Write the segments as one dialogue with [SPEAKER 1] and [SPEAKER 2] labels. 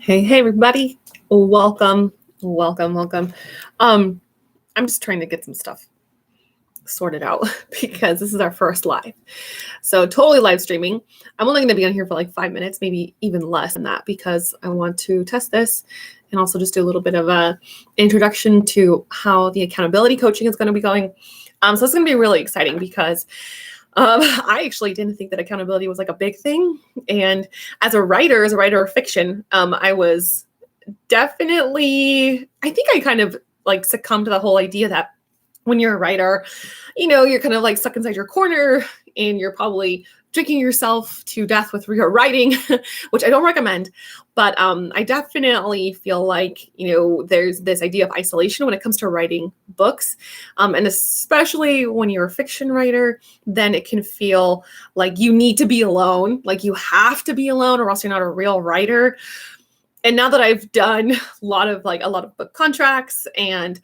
[SPEAKER 1] Hey, everybody. Welcome. I'm just trying to get some stuff sorted out because this is our first live. So totally live streaming. I'm only going to be on here for like 5 minutes, maybe even less than that, because I want to test this and also just do a little bit of a introduction to how the accountability coaching is going to be going. So it's going to be really exciting because I actually didn't think that accountability was like a big thing. And as a writer of fiction, I was definitely, I think I kind of like succumbed to the whole idea that when you're a writer, you're kind of like stuck inside your corner and you're probably drinking yourself to death with your writing, which I don't recommend. But I definitely feel like, there's this idea of isolation when it comes to writing books. And especially when you're a fiction writer, then it can feel like you need to be alone, like you have to be alone or else you're not a real writer. And now that I've done a lot of book contracts and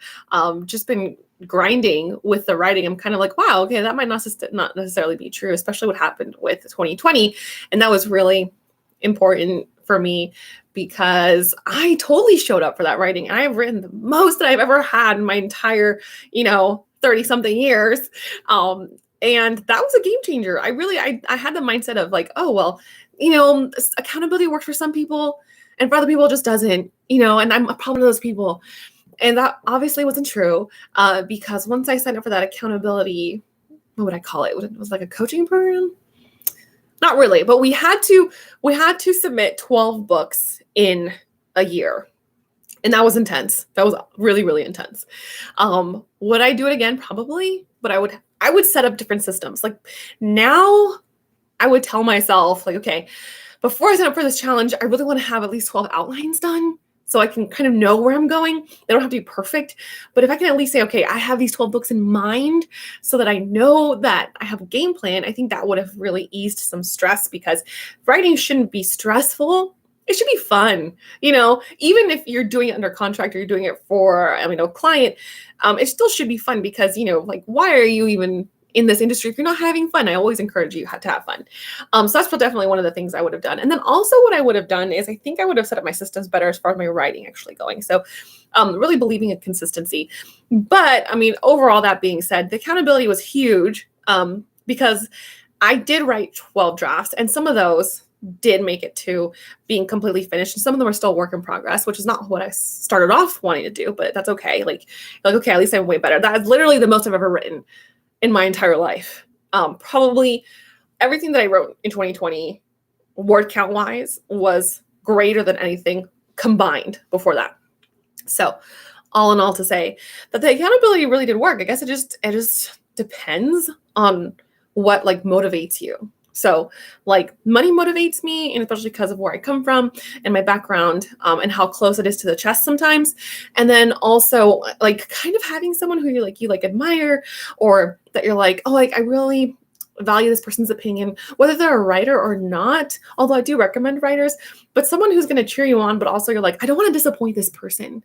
[SPEAKER 1] just been grinding with the writing, I'm kind of like, wow, okay, that might not necessarily be true, especially what happened with 2020. And that was really important for me because I totally showed up for that writing. I've written the most that I've ever had in my entire, 30 something years. And that was a game changer. I had the mindset of like, oh, well, accountability works for some people and for other people it just doesn't, and I'm probably one of those people. And that obviously wasn't true because once I signed up for that accountability, what would I call it? It was like a coaching program? Not really, but we had to submit 12 books in a year. And that was intense. That was really, really intense. Would I do it again? Probably, but I would set up different systems. Like now I would tell myself like, okay, before I sign up for this challenge, I really want to have at least 12 outlines done so I can kind of know where I'm going. They don't have to be perfect, but if I can at least say, okay, I have these 12 books in mind so that I know that I have a game plan, I think that would have really eased some stress because writing shouldn't be stressful. It should be fun, even if you're doing it under contract or you're doing it for, a client, it still should be fun because, like, why are you even in this industry if you're not having fun? I always encourage you to have fun. So that's definitely one of the things I would have done. And then also what I would have done is I think I would have set up my systems better as far as my writing actually going. So really believing in consistency. But overall, that being said, the accountability was huge because I did write 12 drafts and some of those did make it to being completely finished. And some of them are still work in progress, which is not what I started off wanting to do, but that's okay. Like, okay, at least I'm way better. That's literally the most I've ever written in my entire life. Probably everything that I wrote in 2020, word count wise, was greater than anything combined before that. So all in all to say that the accountability really did work. I guess it just depends on what like motivates you. So like money motivates me, and especially because of where I come from and my background and how close it is to the chest sometimes. And then also like kind of having someone who you admire, or that you're like, oh, like I really value this person's opinion, whether they're a writer or not, although I do recommend writers, but someone who's going to cheer you on, but also you're like, I don't want to disappoint this person.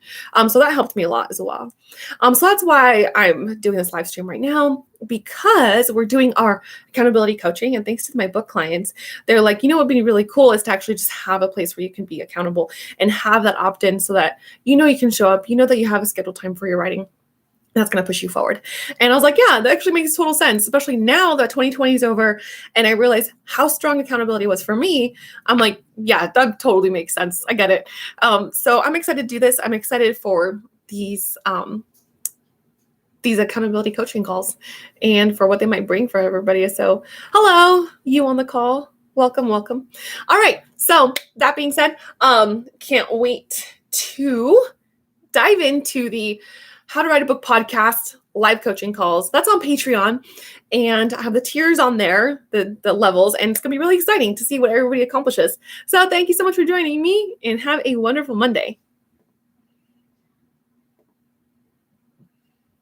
[SPEAKER 1] So that helped me a lot as well. So that's why I'm doing this live stream right now, because we're doing our accountability coaching. And thanks to my book clients, they're like, what would be really cool is to actually just have a place where you can be accountable and have that opt-in so that you can show up, that you have a scheduled time for your writing. That's going to push you forward. And I was like, yeah, that actually makes total sense, especially now that 2020 is over and I realize how strong accountability was for me. I'm like, yeah, that totally makes sense. I get it. So I'm excited to do this. I'm excited for these accountability coaching calls and for what they might bring for everybody. So hello, you on the call. Welcome. All right. So that being said, can't wait to dive into the How to Write a Book podcast live coaching calls. That's on Patreon. And I have the tiers on there, the levels, and it's going to be really exciting to see what everybody accomplishes. So thank you so much for joining me and have a wonderful Monday.